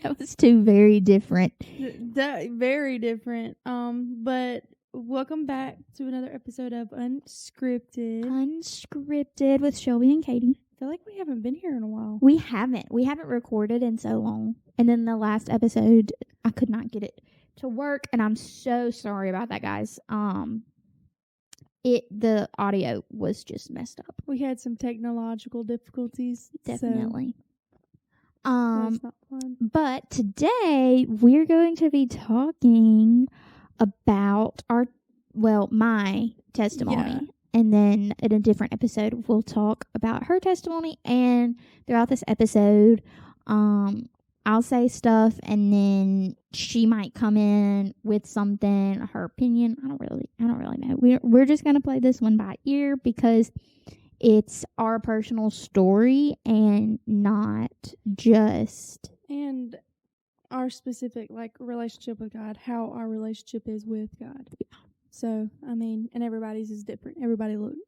That was two very different. Very different. But welcome back to another episode of Unscripted. Unscripted with Shelby and Katie. I feel like we haven't been here in a while. We haven't recorded in so long. And then the last episode, I could not get it to work, and I'm so sorry about that, guys. The audio was just messed up. We had some technological difficulties. Definitely. That's not fun. But today we're going to be talking about my testimony. Yeah. And then in a different episode, we'll talk about her testimony. And throughout this episode, I'll say stuff, and then she might come in with something, her opinion. I don't really know. We're just gonna play this one by ear because it's our personal story and not just and our specific relationship with God, how our relationship is with God. Yeah. So I mean, and everybody's is different.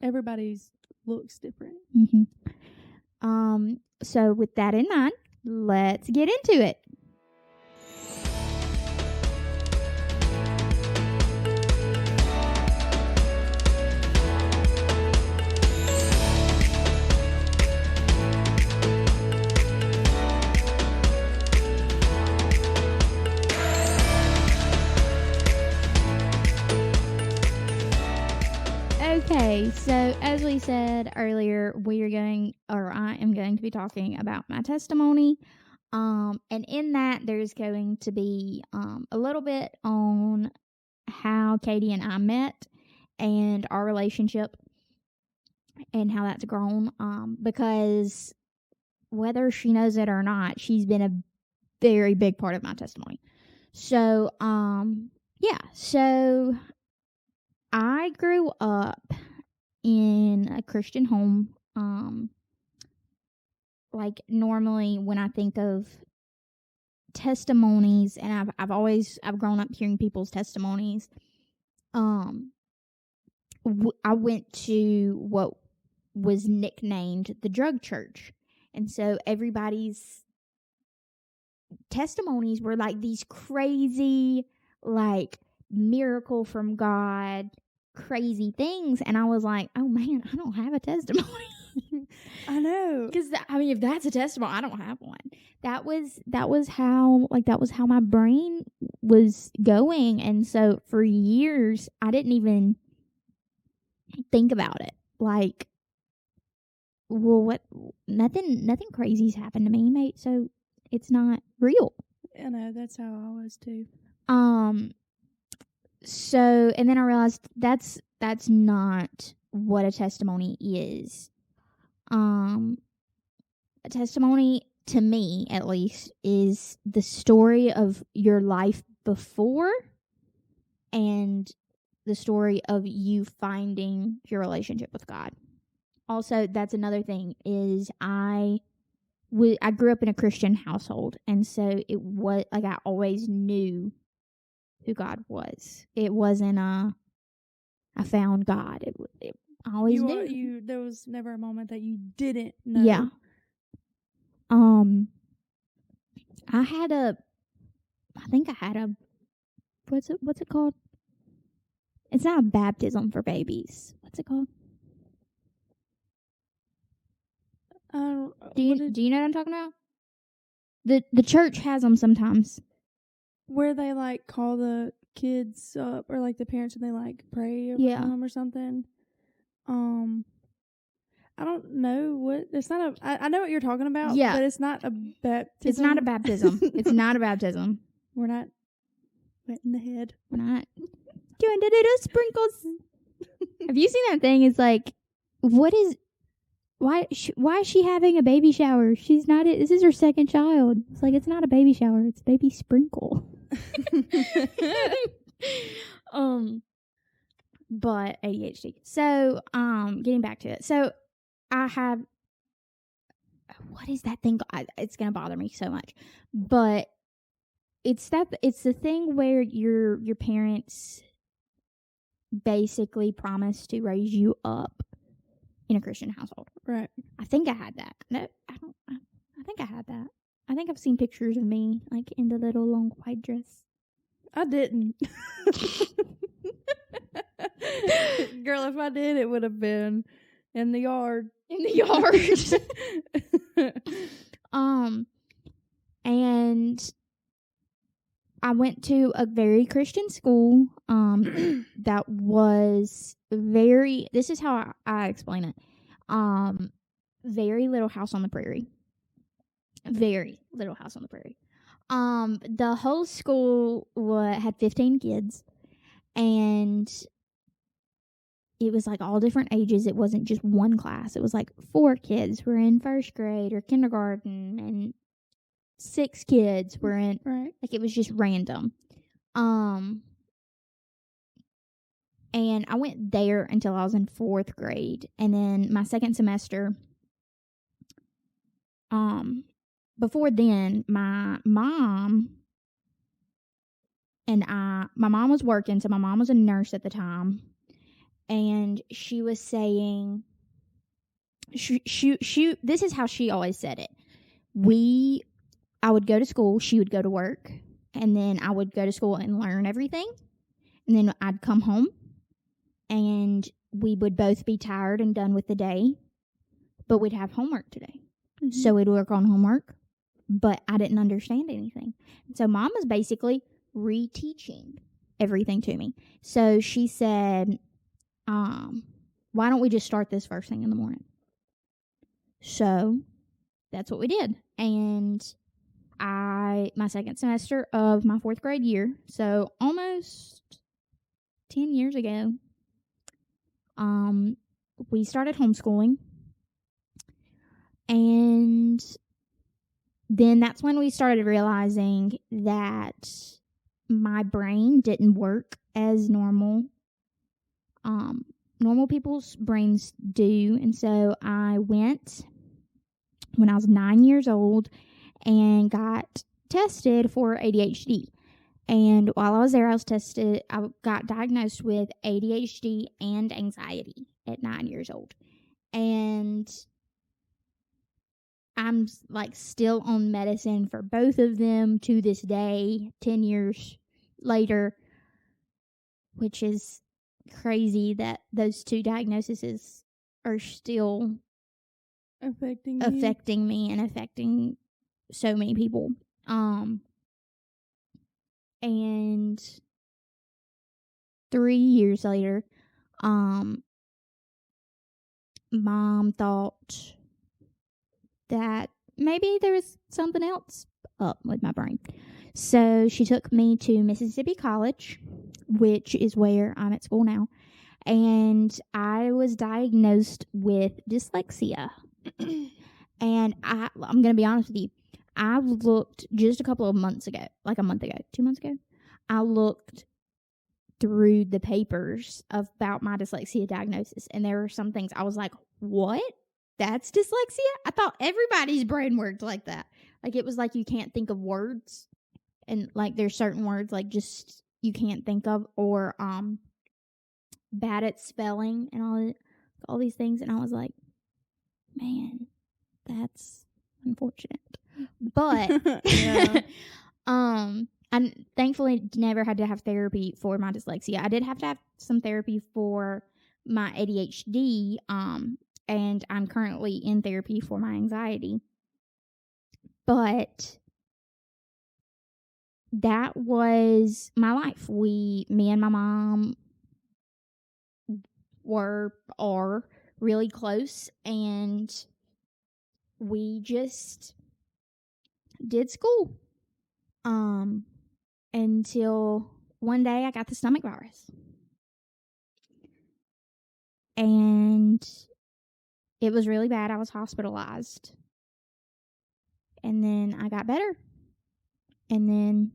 Everybody's looks different. Mm-hmm. So with that in mind, let's get into it. Okay, so as we said earlier, I am going to be talking about my testimony. And in that, there's going to be a little bit on how Katie and I met and our relationship and how that's grown. Because whether she knows it or not, she's been a very big part of my testimony. So, So I grew up in a Christian home. Normally when I think of testimonies, and I've grown up hearing people's testimonies. I went to what was nicknamed the drug church, and so everybody's testimonies were like these crazy, miracle from God, crazy things, and I was like, oh man, I don't have a testimony. I know, because if that's a testimony, I don't have one. That was how my brain was going, and so for years I didn't even think about it. Nothing crazy's happened to me, mate, so it's not real. I know, that's how I was too. So, and then I realized that's not what a testimony is. A testimony, to me at least, is the story of your life before and the story of you finding your relationship with God. Also, that's another thing, is I grew up in a Christian household, and so it was I always knew who God was. It wasn't I found God. I always knew. There was never a moment that you didn't know. Yeah. I think I had a what's it called? It's not a baptism for babies. What's it called? Do you know what I'm talking about? The church has them sometimes. Where they call the kids up, or the parents, and they pray over them or something. I don't know what it's not I know what you're talking about. Yeah, but it's not a baptism. It's not a baptism. It's not a baptism. We're not wetting the head. We're not doing the sprinkles. Have you seen that thing? It's why is she having a baby shower? She's not. This is her second child. It's it's not a baby shower. It's baby sprinkle. But ADHD. So, getting back to it. So, I have. What is that thing? It's gonna bother me so much. But it's the thing where your parents basically promise to raise you up in a Christian household. Right. I think I had that. No, I don't. I think I had that. I I think I've seen pictures of me, like, in the little long white dress. I didn't. Girl, if I did, it would have been in the yard. In the yard. And I went to a very Christian school that was very, this is how I explain it. Very little house on the prairie. Very little house on the prairie. The whole school had 15 kids, and it was like all different ages. It wasn't just one class. It was like 4 kids were in first grade or kindergarten, and 6 kids were in, right. Like, it was just random. And I went there until I was in 4th grade, and then my second semester, before then, my mom was working, so my mom was a nurse at the time, and she was saying, she this is how she always said it. I would go to school, she would go to work, and then I would go to school and learn everything, and then I'd come home, and we would both be tired and done with the day, but we'd have homework today. Mm-hmm. So we'd work on homework, but I didn't understand anything. So Mom was basically reteaching everything to me. So she said, why don't we just start this first thing in the morning? So that's what we did. And my second semester of my 4th grade year, so almost 10 years ago, we started homeschooling. And then that's when we started realizing that my brain didn't work as normal people's brains do. And so I went when I was 9 years old and got tested for ADHD. And while I was there, I got diagnosed with ADHD and anxiety at 9 years old. And I'm like still on medicine for both of them to this day, 10 years later, which is crazy that those 2 diagnoses are still affecting me and affecting so many people. And 3 years later, Mom thought that maybe there was something else up with my brain. So she took me to Mississippi College, which is where I'm at school now. And I was diagnosed with dyslexia. And I'm going to be honest with you. I looked just a couple of months ago, like a month ago, 2 months ago. I looked through the papers about my dyslexia diagnosis. And there were some things I was like, what? That's dyslexia? I thought everybody's brain worked like that. Like, it was like you can't think of words. And, like, there's certain words, like, just you can't think of. Or bad at spelling and all these things. And I was like, man, that's unfortunate. But, I thankfully never had to have therapy for my dyslexia. I did have to have some therapy for my ADHD, and I'm currently in therapy for my anxiety. But that was my life. Me and my mom are really close, and we just did school. Until one day I got the stomach virus. And it was really bad. I was hospitalized. And then I got better. And then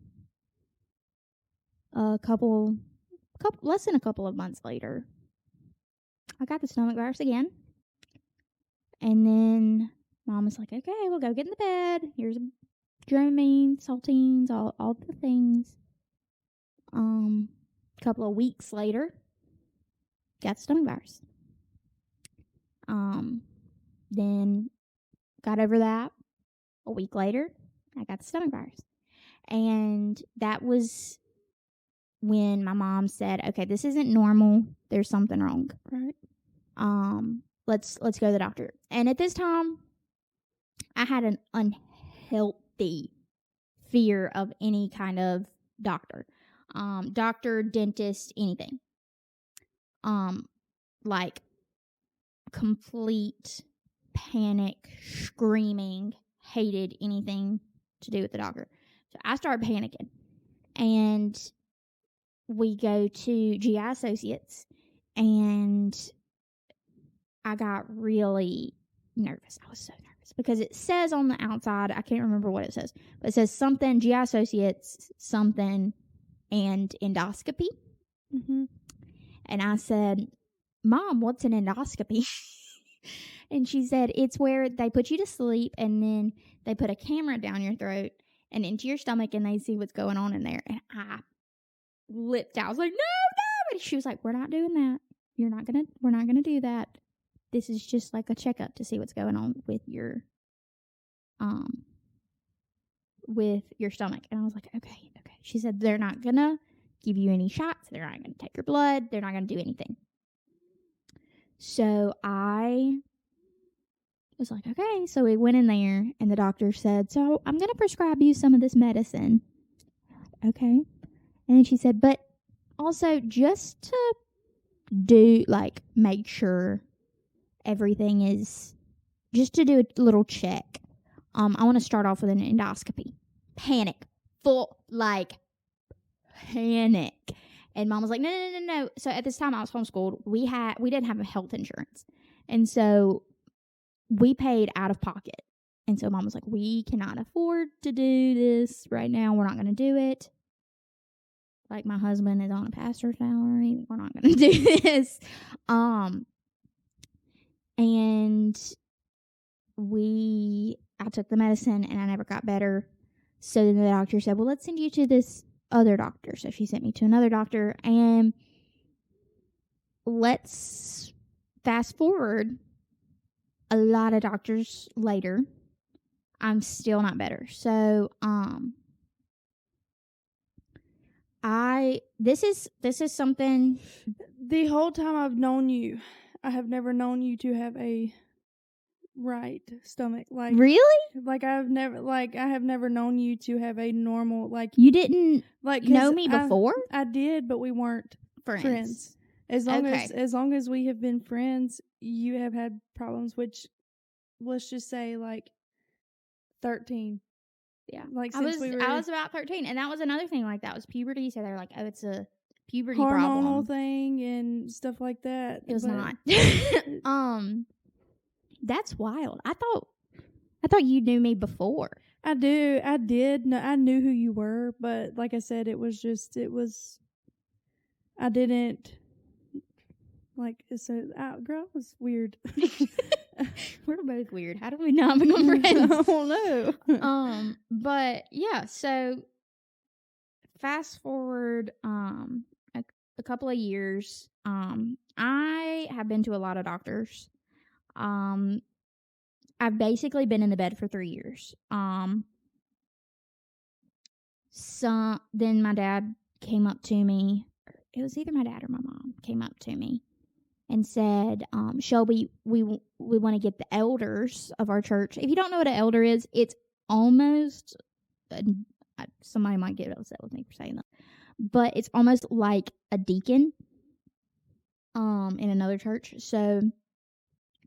less than a couple of months later, I got the stomach virus again. And then Mom was like, okay, we'll go get in the bed. Here's Dramamine, saltines, all the things. A couple of weeks later, got the stomach virus. Then got over that. A week later, I got the stomach virus. And that was when my mom said, okay, this isn't normal. There's something wrong. Right. Let's go to the doctor. And at this time, I had an unhealthy fear of any kind of doctor. Doctor, dentist, anything. Like complete panic, screaming, hated anything to do with the doctor. So I started panicking. And we go to GI Associates, and I got really nervous. I was so nervous because it says on the outside, I can't remember what it says, but it says something GI Associates, something, and endoscopy. Mm-hmm. And I said, Mom, what's an endoscopy? And she said, it's where they put you to sleep and then they put a camera down your throat and into your stomach and they see what's going on in there. And I flipped out. I was like, no. And she was like, we're not doing that. We're not gonna do that. This is just like a checkup to see what's going on with your stomach. And I was like, okay. She said, they're not gonna give you any shots. They're not gonna take your blood. They're not gonna do anything. So I was like, okay. So we went in there and the doctor said, so I'm gonna prescribe you some of this medicine. Okay. And then she said, but also just to make sure everything is, just to do a little check. I want to start off with an endoscopy. Panic. Panic. And Mom was like, no. So at this time I was homeschooled. We didn't have a health insurance. And so we paid out of pocket. And so Mom was like, we cannot afford to do this right now. We're not going to do it. Like, my husband is on a pastor's salary. We're not going to do this. And I took the medicine and I never got better. So then the doctor said, well, let's send you to this other doctor. So she sent me to another doctor, and let's fast forward a lot of doctors later. I'm still not better. So, this is something. The whole time I've known you, I have never known you to have a right stomach. Like, really? Like, I have never known you to have a normal, like, you didn't like know me before? I did, but we weren't friends. As long as we have been friends, you have had problems, which, let's just say, like, 13. Yeah. Like, I was about 13, and that was another thing. Like, that was puberty. So they were like, oh, it's a puberty hormonal problem thing and stuff like that. It was not. That's wild. I thought you knew me before. I did. No, I knew who you were, but like I said, I didn't, like, girl, it was weird. We're both weird. How do we not become friends? I don't know. But yeah, so fast forward a couple of years. I have been to a lot of doctors. I've basically been in the bed for 3 years. So then my dad came up to me. It was either my dad or my mom came up to me and said, Shelby, we want to get the elders of our church. If you don't know what an elder is, it's almost, somebody might get upset with me for saying that, but it's almost like a deacon in another church. So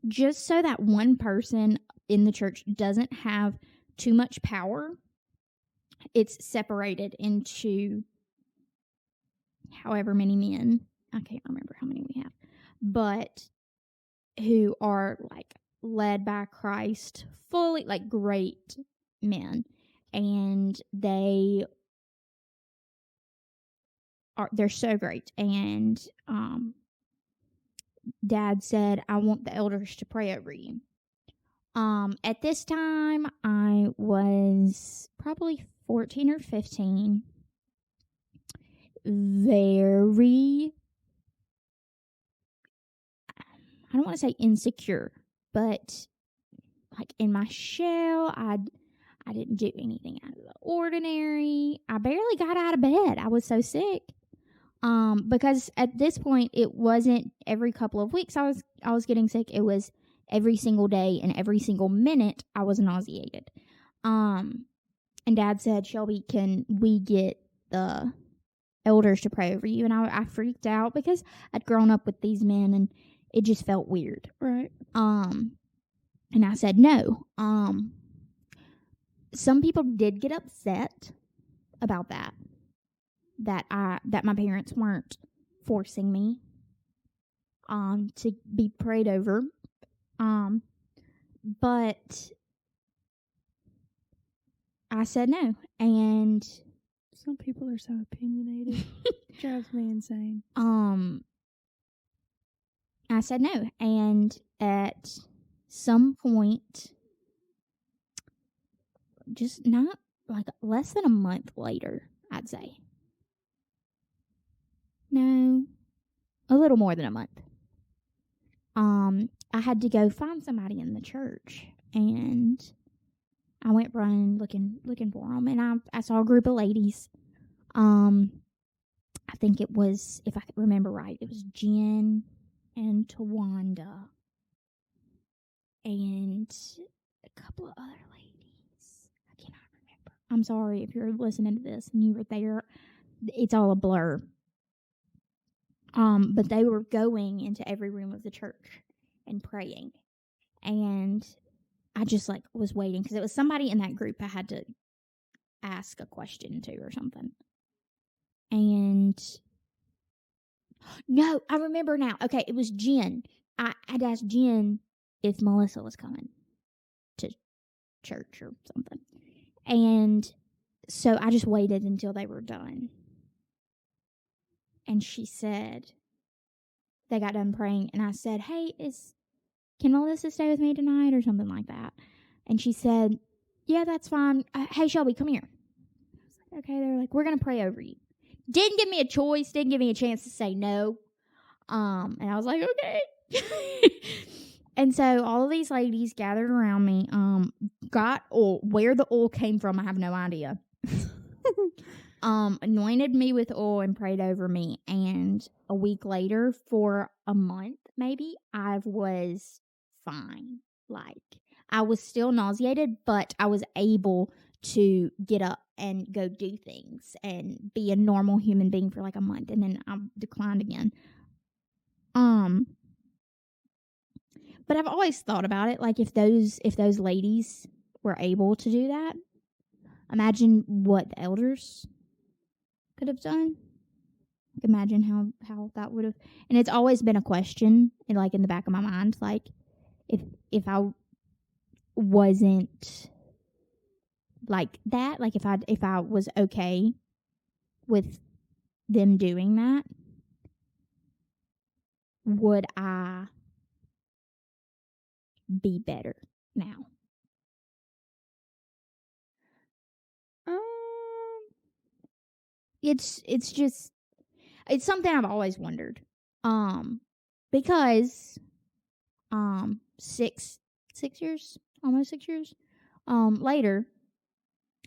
just so that one person in the church doesn't have too much power, it's separated into however many men. I can't remember how many we have, but who are like led by Christ, fully, like, great men, and they're so great. And Dad said, I want the elders to pray over you. At this time, I was probably 14 or 15. Very, I don't want to say insecure, but like in my shell. I didn't do anything out of the ordinary. I barely got out of bed. I was so sick. Because at this point it wasn't every couple of weeks I was getting sick. It was every single day and every single minute I was nauseated. And Dad said, Shelby, can we get the elders to pray over you? And I freaked out because I'd grown up with these men and it just felt weird. Right. And I said no. Some people did get upset about that my parents weren't forcing me to be prayed over. But I said no, and some people are so opinionated. Drives me insane. I said no, and at some point, just not like less than a month later, I'd say. No, a little more than a month. I had to go find somebody in the church, and I went running looking for them, and I saw a group of ladies. I think it was, if I could remember right, it was Jen and Tawanda and a couple of other ladies. I cannot remember. I'm sorry if you're listening to this and you were there. It's all a blur. But they were going into every room of the church and praying. And I just was waiting because it was somebody in that group I had to ask a question to or something. And no, I remember now. Okay, it was Jen. I'd asked Jen if Melissa was coming to church or something. And so I just waited until they were done. And she said, they got done praying, and I said, hey, can Melissa stay with me tonight or something like that? And she said, yeah, that's fine. Hey, Shelby, come here. I was like, okay. They're like, we're going to pray over you. Didn't give me a choice, didn't give me a chance to say no. And I was like, okay. And so all of these ladies gathered around me, got oil. Where the oil came from, I have no idea. Anointed me with oil and prayed over me. And a week later, for a month maybe, I was fine. I was still nauseated, but I was able to get up and go do things and be a normal human being for a month, and then I declined again. But I've always thought about it, if those ladies were able to do that, imagine what the elders could have done. Imagine how that would have, and it's always been a question in the back of my mind, if I wasn't like that, if I was okay with them doing that, would I be better now? It's something I've always wondered. Because 6 years, almost 6 years later,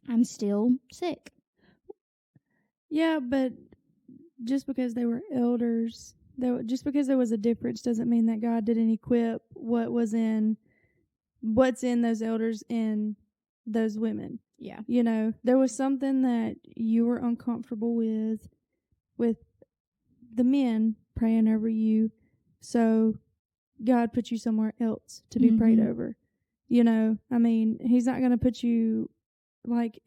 I'm still sick. Yeah, but just because they were elders, just because there was a difference doesn't mean that God didn't equip what's in those elders in those women. Yeah. There was something that you were uncomfortable with the men praying over you, so God put you somewhere else to be prayed over. He's not going to put you,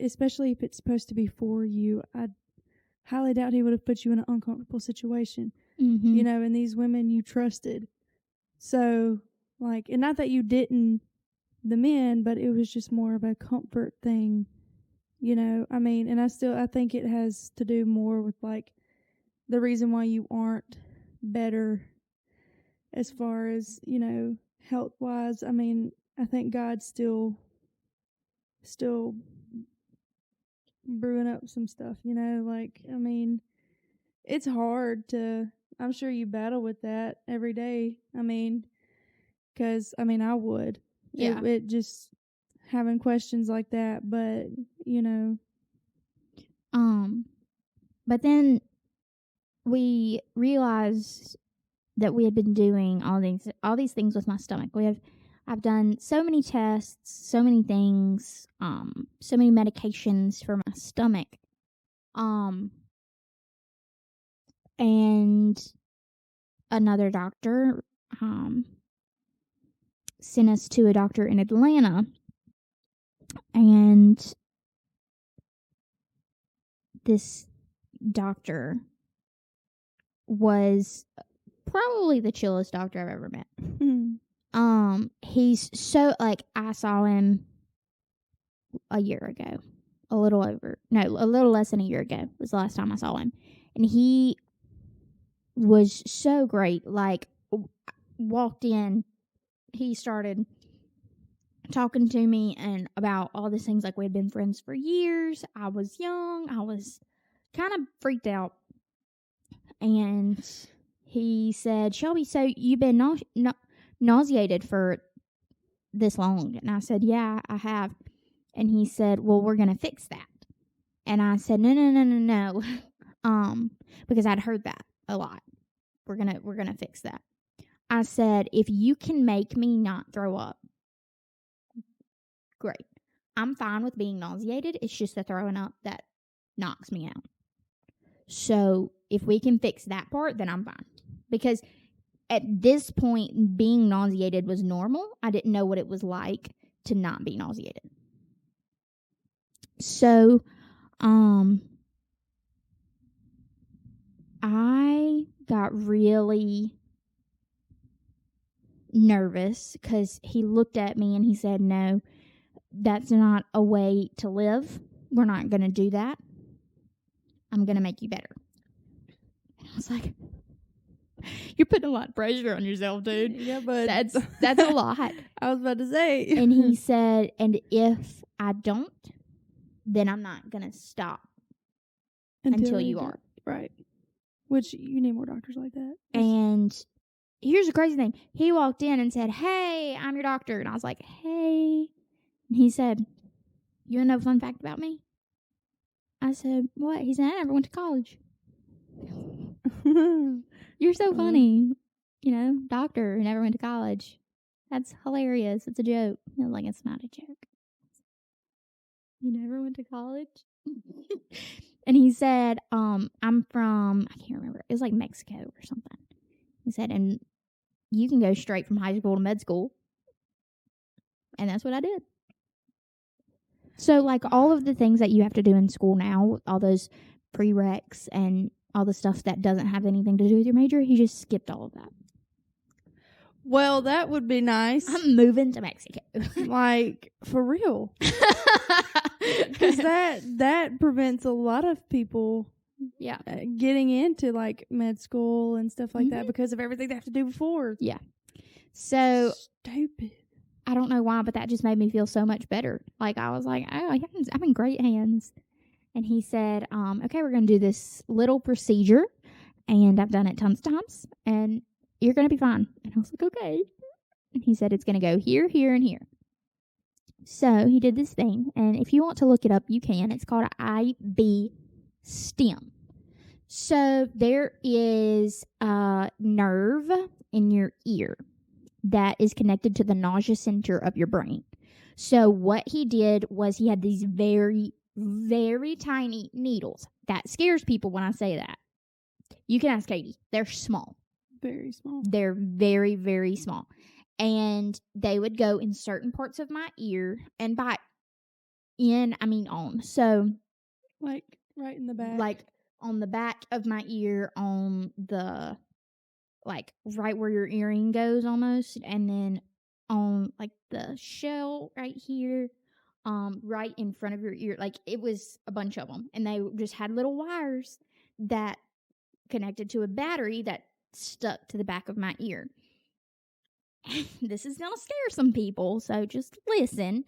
especially if it's supposed to be for you. I highly doubt he would have put you in an uncomfortable situation. And these women you trusted. So, and not that you didn't the men, but it was just more of a comfort thing. And I think it has to do more with the reason why you aren't better as far as, health wise. I think God's still brewing up some stuff, it's hard I'm sure you battle with that every day. Because I would. Yeah. It just having questions like that, but But then we realized that we had been doing all these things with my stomach. I've done so many tests, so many things, so many medications for my stomach. And another doctor sent us to a doctor in Atlanta, and this doctor was probably the chillest doctor I've ever met. He's so, like, I saw him a year ago. A little less than a year ago was the last time I saw him. And he was so great. Like, walked in, he started talking to me and about all these things, like we had been friends for years. I was young. I was kind of freaked out. And he said, "Shelby, so you've been nauseated for this long?" And I said, "Yeah, I have." And he said, "Well, we're going to fix that." And I said, No. Because I'd heard that a lot. We're going to fix that. I said, "If you can make me not throw up, great. I'm fine with being nauseated. It's just the throwing up that knocks me out. So if we can fix that part, then I'm fine." Because at this point, being nauseated was normal. I didn't know what it was like to not be nauseated. So, I got really nervous because he looked at me and he said, "No, that's not a way to live. We're not going to do that. I'm going to make you better." And I was like, "You're putting a lot of pressure on yourself, dude." Yeah, but That's a lot. I was about to say. And he said, "And if I don't, then I'm not going to stop until you are." Right. Which, you need more doctors like that. And here's the crazy thing. He walked in and said, "Hey, I'm your doctor." And I was like, "Hey." And he said, "You want to know a fun fact about me?" I said, "What?" He said, "I never went to college." "You're so funny. Doctor who never went to college. That's hilarious. It's a joke." I was like, "It's not a joke. You never went to college?" And he said, "I'm from," I can't remember. It was like Mexico or something. He said, "And you can go straight from high school to med school." And that's what I did. So, like, all of the things that you have to do in school now, all those prereqs and all the stuff that doesn't have anything to do with your major, he just skipped all of that. Well, that would be nice. I'm moving to Mexico. Like, for real. Because that prevents a lot of people getting into, like, med school and stuff like that because of everything they have to do before. Yeah. So stupid. I don't know why, but that just made me feel so much better. Like, I was like, "Oh, I'm in great hands." And he said, "Okay, we're going to do this little procedure, and I've done it tons of times, and you're going to be fine." And I was like, "Okay." And he said, "It's going to go here, here, and here." So he did this thing, and if you want to look it up, you can. It's called an IV stem. So there is a nerve in your ear that is connected to the nausea center of your brain. So what he did was he had these very, very tiny needles. That scares people when I say that. You can ask Katie. They're small. Very small. They're very, very small. And they would go in certain parts of my ear, and by in, I mean on. So, like, right in the back. Like, on the back of my ear, on the, like, right where your earring goes almost, and then on, like, the shell right here, right in front of your ear. Like, it was a bunch of them, and they just had little wires that connected to a battery that stuck to the back of my ear. This is gonna scare some people, so just listen.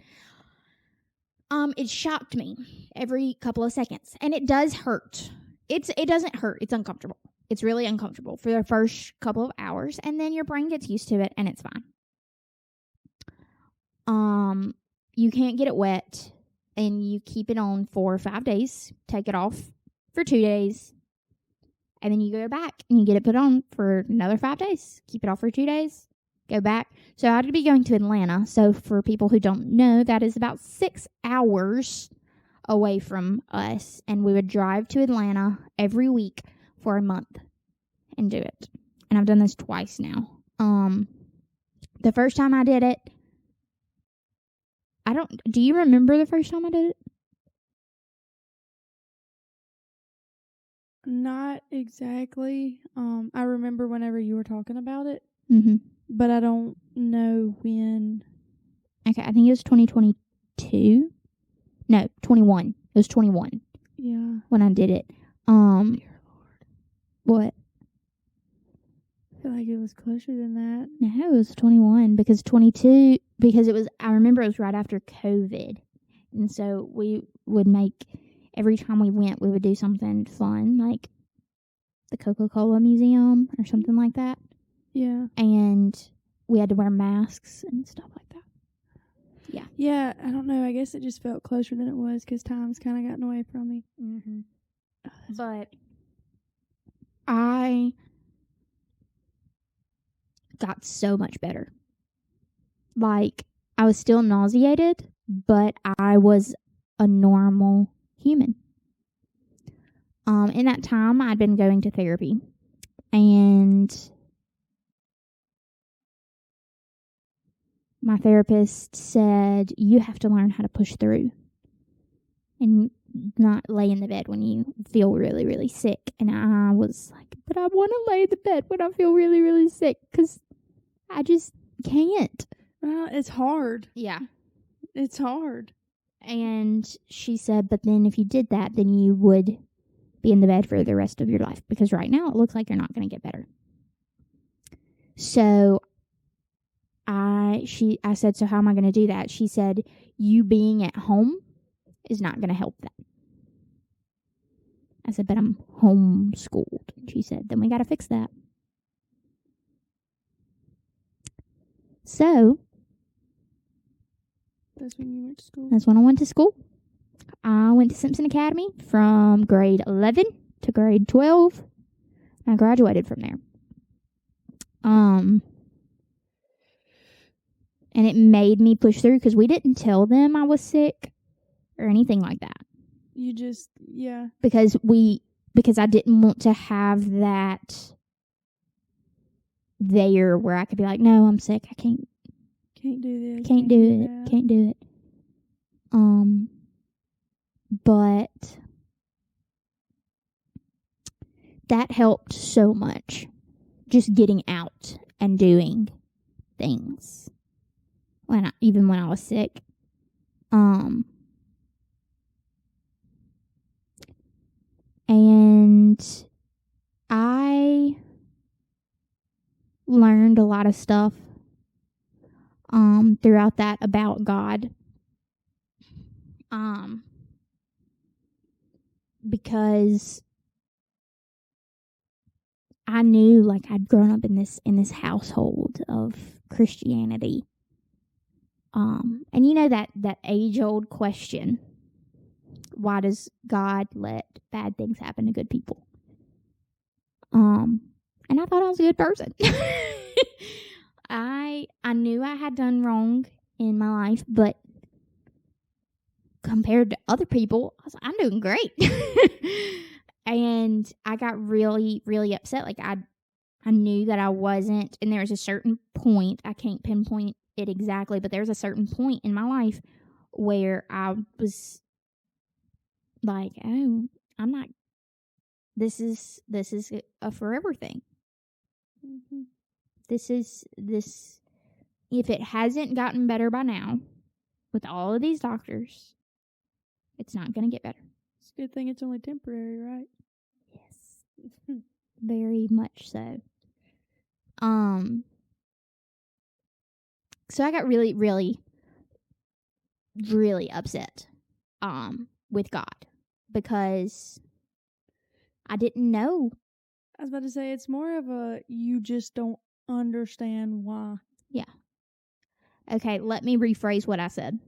It shocked me every couple of seconds, and it does hurt. It doesn't hurt. It's uncomfortable. It's really uncomfortable for the first couple of hours, and then your brain gets used to it, and it's fine. you can't get it wet, and you keep it on for 5 days, take it off for 2 days, and then you go back and you get it put on for another 5 days, keep it off for 2 days, go back. So I'd be going to Atlanta. So for people who don't know, that is about 6 hours away from us, and we would drive to Atlanta every week for a month and do it. And I've done this twice now. The first time I did it, do you remember the first time I did it? Not exactly. I remember whenever you were talking about it, Mm-hmm. but I don't know when. Okay, I think it was 2022. No, 21. It was 21 Yeah. when I did it. Dear Lord. What? I feel like it was closer than that. No, it was 21 because 22, because I remember it was right after COVID. And so we would every time we went, we would do something fun, like the Coca-Cola Museum or something like that. Yeah. And we had to wear masks and stuff like that. Yeah. Yeah, I don't know. I guess it just felt closer than it was because time's kind of gotten away from me. Mm-hmm. But I got so much better. Like, I was still nauseated, but I was a normal human. In that time, I'd been going to therapy, and my therapist said, you have to learn how to push through and not lay in the bed when you feel really, really sick. And I was like, but I want to lay in the bed when I feel really, really sick because I just can't. Well, it's hard. Yeah. It's hard. And she said, but then if you did that, then you would be in the bed for the rest of your life, because right now it looks like you're not going to get better. So I said, so how am I going to do that? She said, you being at home is not going to help that. I said, but I'm homeschooled. She said, then we got to fix that. So That's when you went to school. that's when I went to school. I went to Simpson Academy from grade 11 to grade 12. I graduated from there. And it made me push through because we didn't tell them I was sick or anything like that. You just, yeah. Because I didn't want to have that there where I could be like, no, I'm sick. I can't do this. Can't do it. that. Can't do it. But that helped so much. Just getting out and doing things even when I was sick. And I learned a lot of stuff throughout that about God. Because I knew, like, I'd grown up in this household of Christianity. And you know that age-old question, why does God let bad things happen to good people? And I thought I was a good person. I knew I had done wrong in my life, but compared to other people, I was like, I'm doing great. And I got really, really upset. Like, I knew that I wasn't, and there was a certain point, I can't pinpoint it exactly, but there was a certain point in my life where I was like, oh, I'm not, this is a forever thing. Mm-hmm. This, if it hasn't gotten better by now, with all of these doctors, it's not going to get better. It's a good thing it's only temporary, right? Yes. Very much so. So I got really, really, really upset with God because I didn't know. I was about to say, it's more of a you just don't understand why. Yeah. Okay, let me rephrase what I said.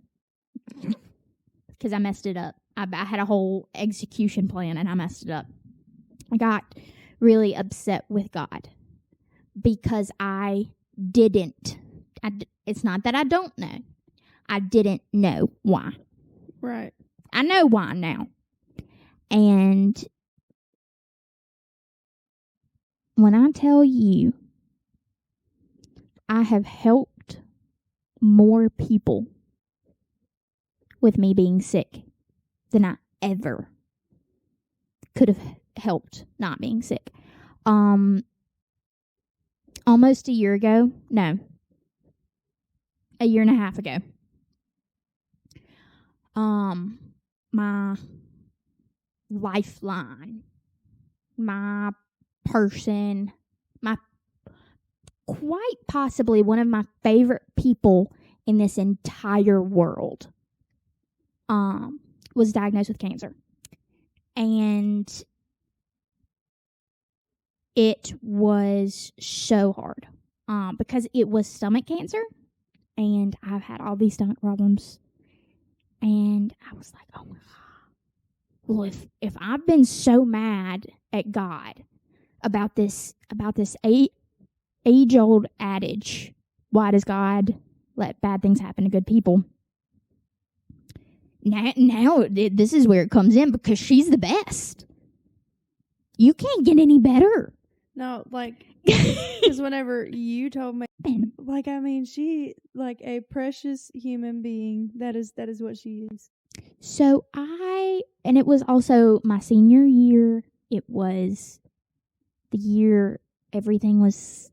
because I messed it up. I had a whole execution plan and I messed it up. I got really upset with God because I didn't. It's not that I don't know. I didn't know why. Right. I know why now. And when I tell you, I have helped more people with me being sick than I ever could have helped not being sick. Almost a year ago, no, a year and a half ago, my lifeline, my person, my quite possibly one of my favorite people in this entire world, was diagnosed with cancer. And it was so hard, because it was stomach cancer, and I've had all these stomach problems. And I was like, oh my God. Well, if I've been so mad at God about this age-old adage, why does God let bad things happen to good people? Now this is where it comes in, because she's the best. You can't get any better. No, like, because whenever you told me, like, I mean, she, like, a precious human being. That is what she is. So and it was also my senior year. It was the year everything was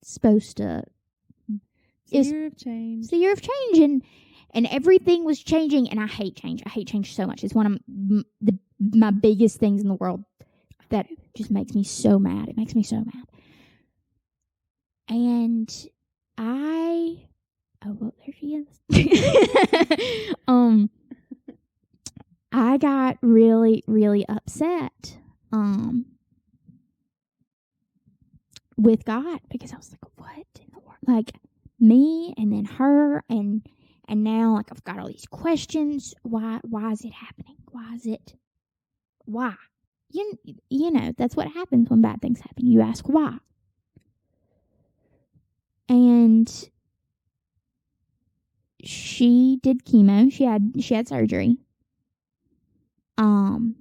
supposed to. It's the year of change. It's the year of change, and everything was changing, and I hate change. I hate change so much. It's one of my biggest things in the world that just makes me so mad. It makes me so mad. And well, there she is. I got really, really upset with God, because I was like, what in the world? Like, me and then her, and now, like, I've got all these questions. Why is it happening? Why? You know, that's what happens when bad things happen. You ask why. And she did chemo. She had surgery. And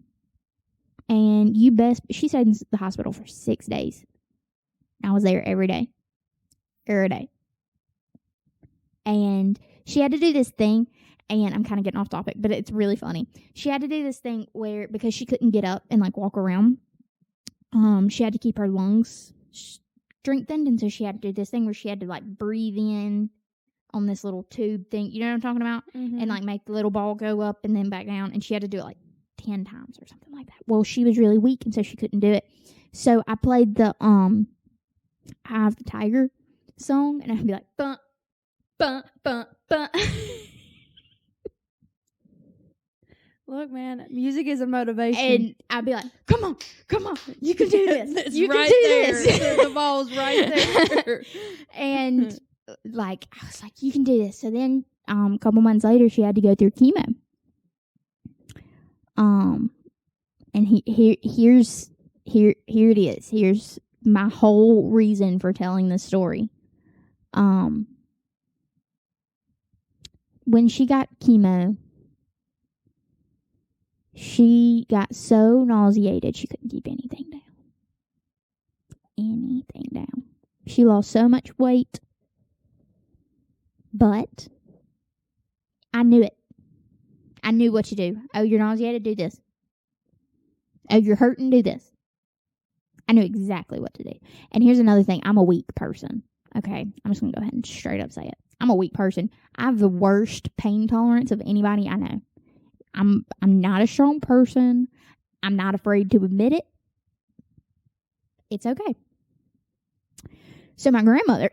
she stayed in the hospital for 6 days. I was there every day. And she had to do this thing, and I'm kind of getting off topic, but it's really funny. She had to do this thing where, because she couldn't get up and, like, walk around, she had to keep her lungs strengthened, and so she had to do this thing where she had to, like, breathe in on this little tube thing. You know what I'm talking about? Mm-hmm. And, like, make the little ball go up and then back down, and she had to do it, like, 10 times or something like that. Well, she was really weak, and so she couldn't do it. So I played the Eye of the Tiger song, and I'd be like, bum, bum, bum, bum. Look, man, music is a motivation. And I'd be like, come on, you can do this. You right can do there. this. The ball's right there. And, like, I was like, you can do this. So then, a couple months later, she had to go through chemo. And here it is. Here's my whole reason for telling this story. When she got chemo, she got so nauseated she couldn't keep anything down. She lost so much weight. But I knew it. I knew what to do. Oh, you're nauseated? Do this. Oh, you're hurting? Do this. I knew exactly what to do. And here's another thing. I'm a weak person. Okay? I'm just going to go ahead and straight up say it. I'm a weak person. I have the worst pain tolerance of anybody I know. I'm not a strong person. I'm not afraid to admit it. It's okay. So my grandmother,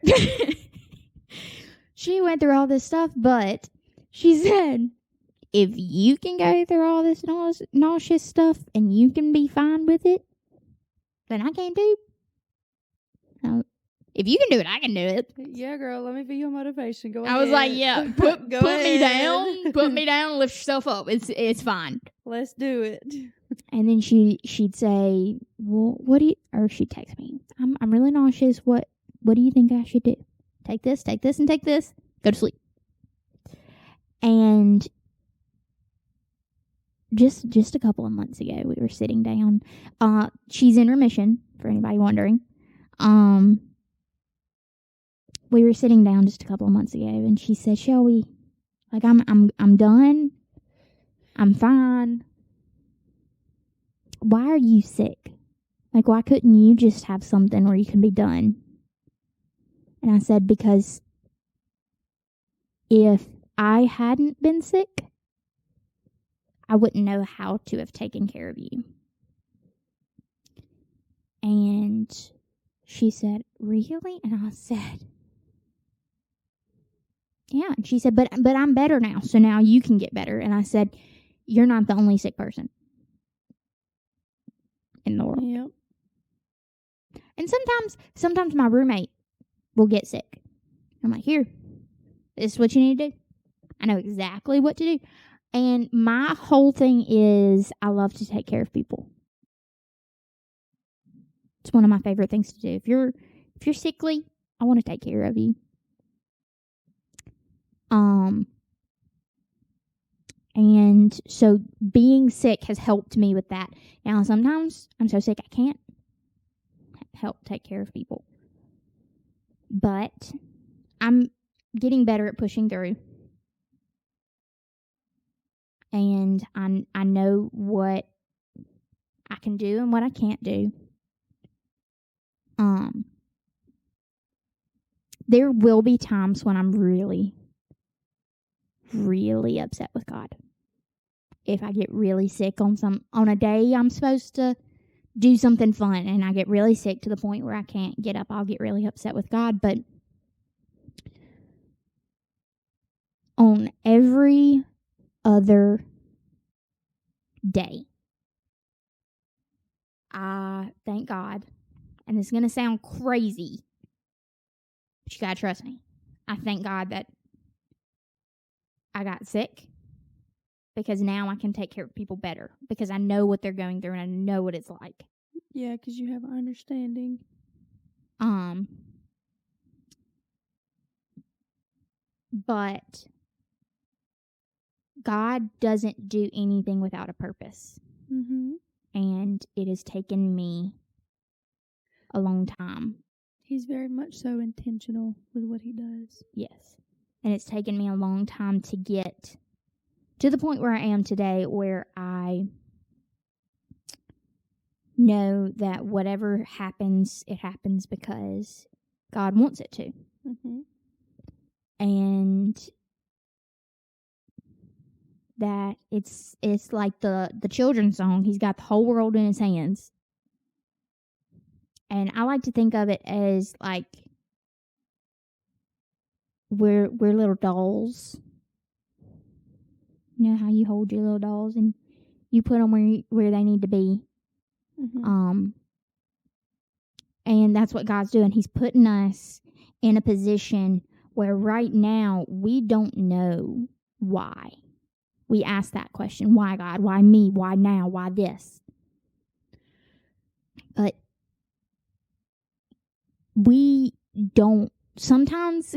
she went through all this stuff, but she said, if you can go through all this nauseous stuff and you can be fine with it, then I can too. If you can do it, I can do it. Yeah, girl, let me be your motivation. Go I ahead. was like, yeah, put Go me ahead. down. Put me down, lift yourself up. It's fine. Let's do it. And then she'd say, well, what do you, or she'd text me, I'm really nauseous. What do you think I should do? Take this, and take this. Go to sleep. And just a couple of months ago, we were sitting down. She's in remission, for anybody wondering. We were sitting down just a couple of months ago, and she said, Shelby, like, I'm done. I'm fine. Why are you sick? Like, why couldn't you just have something where you can be done? And I said, because if I hadn't been sick, I wouldn't know how to have taken care of you. And she said, really? And I said, yeah. And she said, but I'm better now, so now you can get better. And I said, you're not the only sick person in the world. Yep. And sometimes my roommate will get sick. I'm like, here, this is what you need to do. I know exactly what to do. And my whole thing is I love to take care of people. It's one of my favorite things to do. If you're sickly, I want to take care of you. And so being sick has helped me with that. Now, sometimes I'm so sick I can't help take care of people. But I'm getting better at pushing through. And I know what I can do and what I can't do. There will be times when I'm really, really upset with God. If I get really sick on a day I'm supposed to do something fun and I get really sick to the point where I can't get up, I'll get really upset with God. But on every other day, I thank God, and it's going to sound crazy, but you got to trust me. I thank God that I got sick, because now I can take care of people better, because I know what they're going through and I know what it's like. Yeah, because you have an understanding. But God doesn't do anything without a purpose. Mm-hmm. And it has taken me a long time. He's very much so intentional with what he does. Yes. And it's taken me a long time to get to the point where I am today, where I know that whatever happens, it happens because God wants it to. Mm-hmm. And that it's like the children's song, he's got the whole world in his hands. And I like to think of it as like we're little dolls. You know how you hold your little dolls and you put them where they need to be. Mm-hmm. And that's what God's doing. He's putting us in a position where right now we don't know why. We ask that question, why God? Why me? Why now? Why this? But we don't sometimes,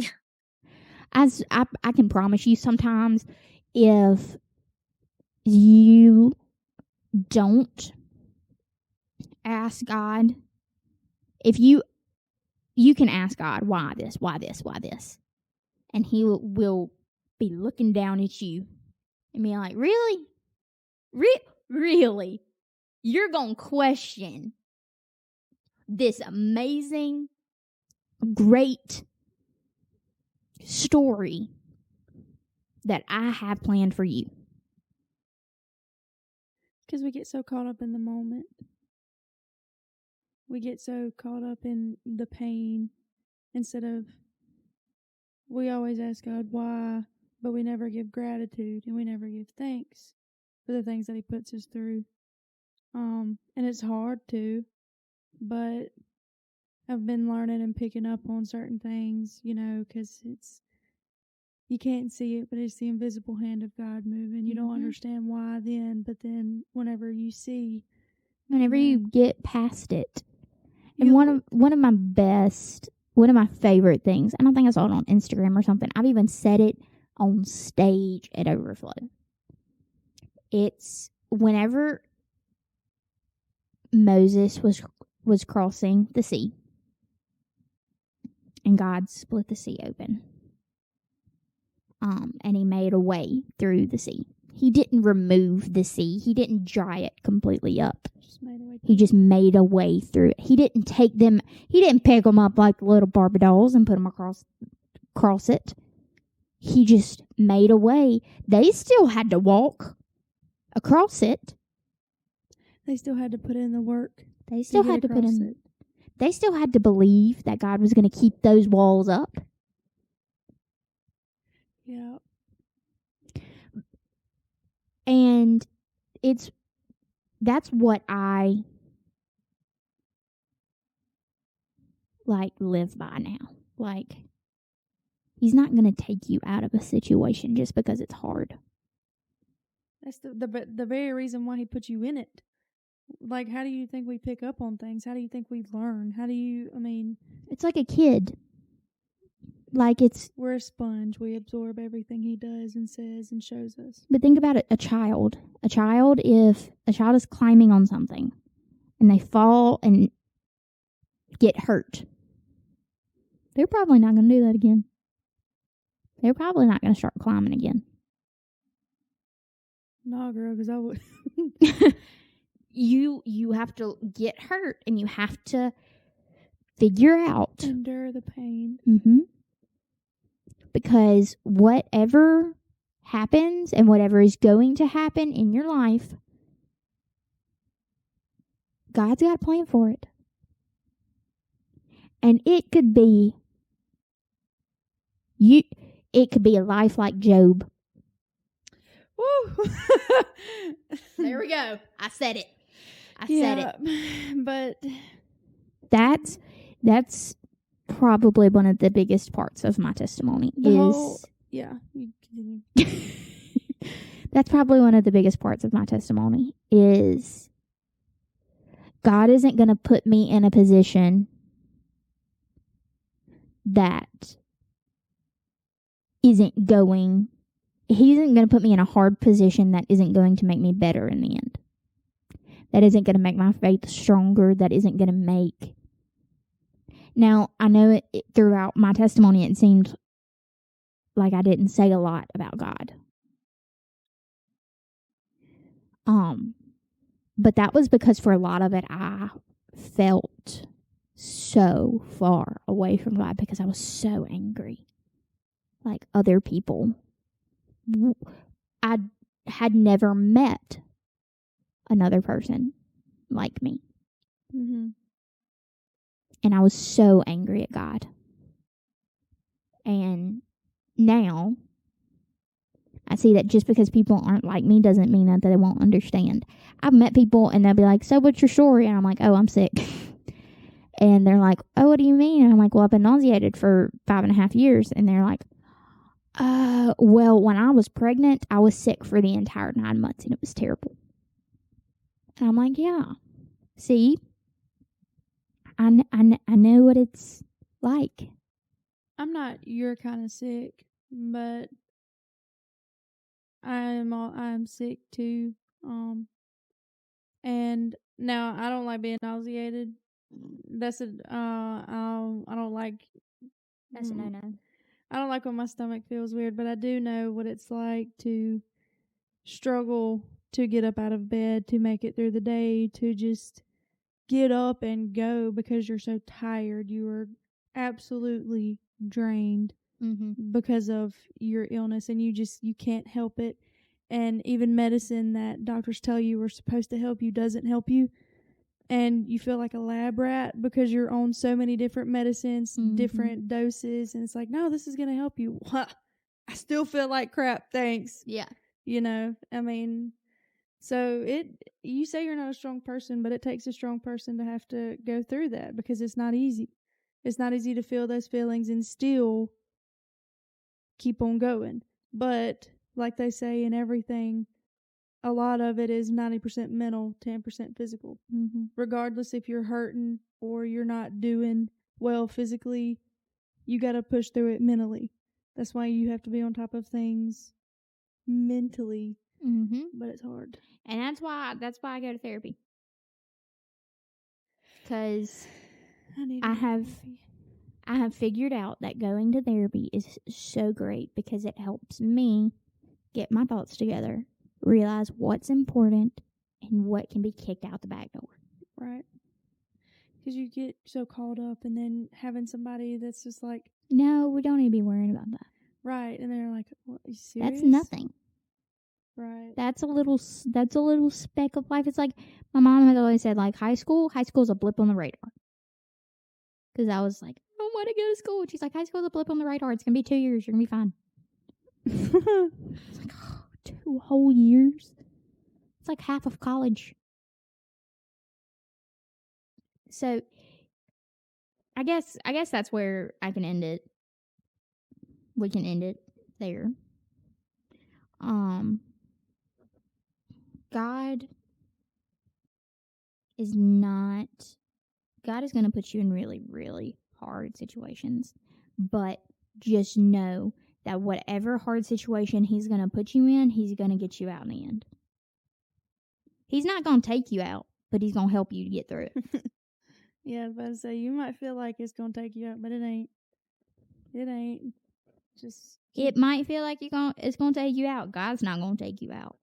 as I can promise you, sometimes if you don't ask God, if you can ask God, why this, why this, why this, and he will be looking down at you and be like, really? Really? You're going to question this amazing, great story that I have planned for you? Because we get so caught up in the moment. We get so caught up in the pain instead of, we always ask God why, but we never give gratitude and we never give thanks for the things that he puts us through. And it's hard to, but I've been learning and picking up on certain things, because you can't see it, but it's the invisible hand of God moving. You don't understand why then, but then whenever you see, whenever you get past it. And one of my favorite things, and I think I saw it on Instagram or something. I've even said it on stage at Overflow. It's whenever Moses was crossing the sea, and God split the sea open. And he made a way through the sea. He didn't remove the sea. He didn't dry it completely up. He just made a way through it. He didn't pick them up like little Barbie dolls and put them across it. He just made a way. They still had to walk across it. They still had to put in the work. They still had to put in it. They still had to believe that God was going to keep those walls up. Yeah. And that's what I live by now. He's not going to take you out of a situation just because it's hard. That's the very reason why he put you in it. How do you think we pick up on things? How do you think we learn? It's like a kid. We're a sponge. We absorb everything he does and says and shows us. But think about it, a child. If a child is climbing on something and they fall and get hurt, they're probably not going to do that again. They're probably not going to start climbing again. No, girl, because I would. You have to get hurt and you have to figure out. Endure the pain. Mm-hmm. Because whatever happens and whatever is going to happen in your life, God's got a plan for it. And it could be a life like Job. Woo! There we go. I said it. But that's probably one of the biggest parts of my testimony. You continue. That's probably one of the biggest parts of my testimony is God isn't going to put me in a position that He isn't going to put me in a hard position that isn't going to make me better in the end. That isn't going to make my faith stronger. That isn't going to make... Now, I know it throughout my testimony, it seemed like I didn't say a lot about God. But that was because for a lot of it, I felt so far away from God because I was so angry. Other people. I had never met another person like me. Mm-hmm. And I was so angry at God. And now I see that just because people aren't like me doesn't mean that they won't understand. I've met people and they'll be like, so what's your story? And I'm like, oh, I'm sick. And they're like, oh, what do you mean? And I'm like, well, I've been nauseated for 5.5 years. And they're like, well, when I was pregnant, I was sick for the entire 9 months and it was terrible. And I'm like, yeah, see, I know what it's like. I'm not your kind of sick, but I'm sick too. And now I don't like being nauseated. That's I don't like. That's a no-no. I don't like when my stomach feels weird, but I do know what it's like to struggle to get up out of bed, to make it through the day, to just get up and go because you're so tired. You are absolutely drained because of your illness, and you can't help it. And even medicine that doctors tell you are supposed to help you doesn't help you. And you feel like a lab rat because you're on so many different medicines, different doses. And it's like, no, this is going to help you. I still feel like crap. Thanks. Yeah. So you say you're not a strong person, but it takes a strong person to have to go through that because it's not easy. It's not easy to feel those feelings and still keep on going. But like they say in everything, a lot of it is 90% mental, 10% physical. Mm-hmm. Regardless if you're hurting or you're not doing well physically, you got to push through it mentally. That's why you have to be on top of things mentally. Mm-hmm. But it's hard. And that's why I go to therapy. Because I have figured out that going to therapy is so great because it helps me get my thoughts together, realize what's important, and what can be kicked out the back door. Right. Because you get so caught up, and then having somebody that's just like, no, we don't need to be worrying about that. Right. And they're like, what, are you serious? That's nothing. Right. That's a little speck of life. It's like my mom has always said, like, high school is a blip on the radar. Because I was like, I don't want to go to school. And she's like, high school is a blip on the radar. It's going to be 2 years. You're going to be fine. It's like, 2 whole years? It's like half of college. So, I guess that's where I can end it. We can end it there. God is going to put you in really, really hard situations. But just know that whatever hard situation he's going to put you in, he's going to get you out in the end. He's not going to take you out, but he's going to help you to get through it. Yeah, but so you might feel like it's going to take you out, but it ain't. It ain't. Just it might feel like it's going to take you out. God's not going to take you out.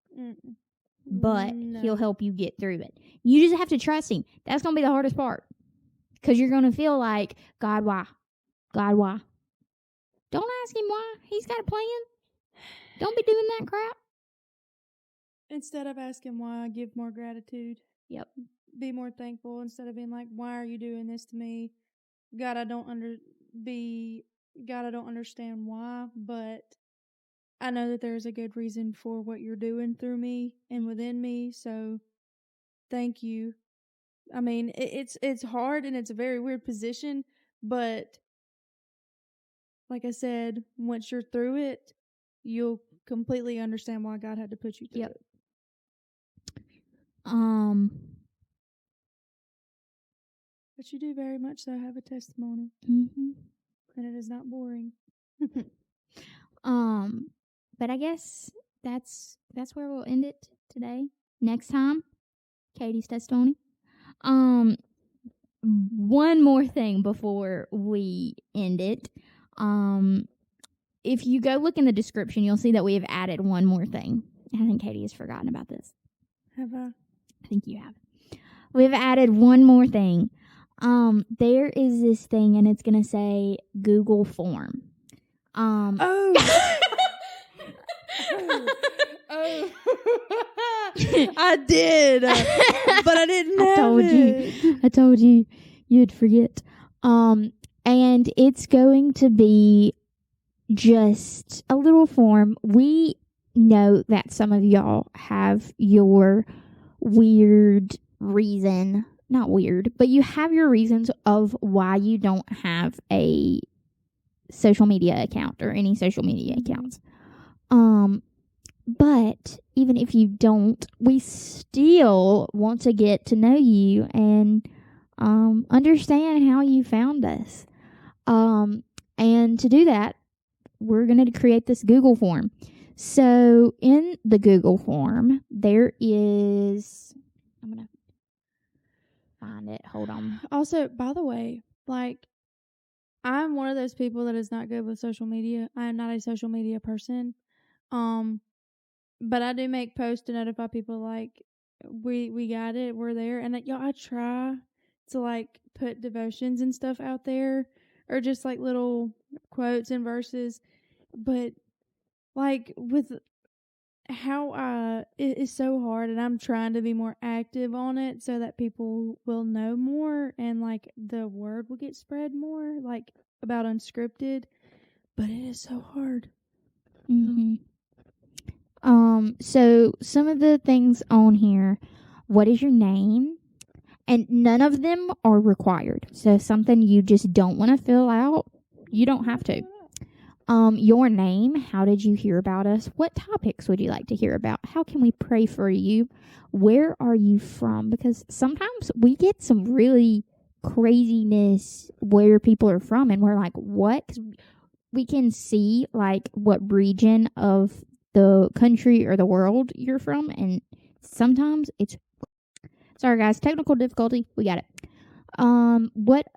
But he'll help you get through it. You just have to trust him. That's going to be the hardest part. Because you're going to feel like, God, why? God, why? Don't ask him why. He's got a plan. Don't be doing that crap. Instead of asking why, give more gratitude. Yep. Be more thankful instead of being like, why are you doing this to me? God, I don't understand why, but I know that there's a good reason for what you're doing through me and within me, so thank you. I mean, it's hard and it's a very weird position, but like I said, once you're through it, you'll completely understand why God had to put you through it. But you do very much so have a testimony. Mm-hmm. And it is not boring. But I guess that's where we'll end it today. Next time, Katie's testimony. One more thing before we end it. If you go look in the description, you'll see that we have added one more thing. I think Katie has forgotten about this. Have I? I think you have. We've added one more thing. There is this thing, and it's gonna say Google Form. Oh. I did, but I didn't have it. I told you you'd forget. And it's going to be just a little form. We know that some of y'all have your weird reason, not weird, but you have your reasons of why you don't have a social media account or any social media accounts. But even if you don't, we still want to get to know you and understand how you found us. And to do that, we're going to create this Google form. So in the Google form, there is... I'm going to find it. Hold on. Also, by the way, like, I'm one of those people that is not good with social media. I am not a social media person. But I do make posts to notify people like we got it, we're there, and I try to like put devotions and stuff out there or just like little quotes and verses, but like with how it is so hard, and I'm trying to be more active on it so that people will know more and like the word will get spread more, like about unscripted, but it is so hard. Mm-hmm. So some of the things on here, what is your name? And none of them are required. So if something you just don't want to fill out, you don't have to. Your name, how did you hear about us? What topics would you like to hear about? How can we pray for you? Where are you from? Because sometimes we get some really craziness where people are from, and we're like, what? 'Cause we can see like what region of the country or the world you're from, and sometimes it's sorry guys, technical difficulty. We got it. What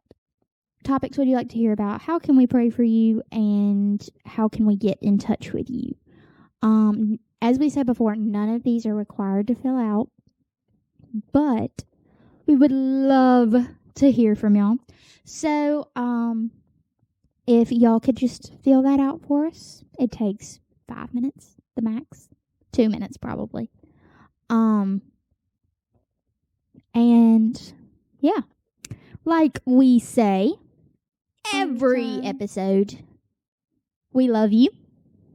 topics would you like to hear about? How can we pray for you, and how can we get in touch with you? As we said before, none of these are required to fill out, but we would love to hear from y'all. So, if y'all could just fill that out for us, it takes 5 minutes, the max, 2 minutes probably. And yeah, like we say every episode, we love you.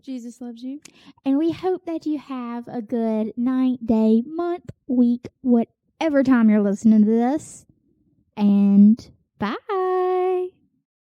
Jesus loves you. And we hope that you have a good night, day, month, week, whatever time you're listening to this. And bye.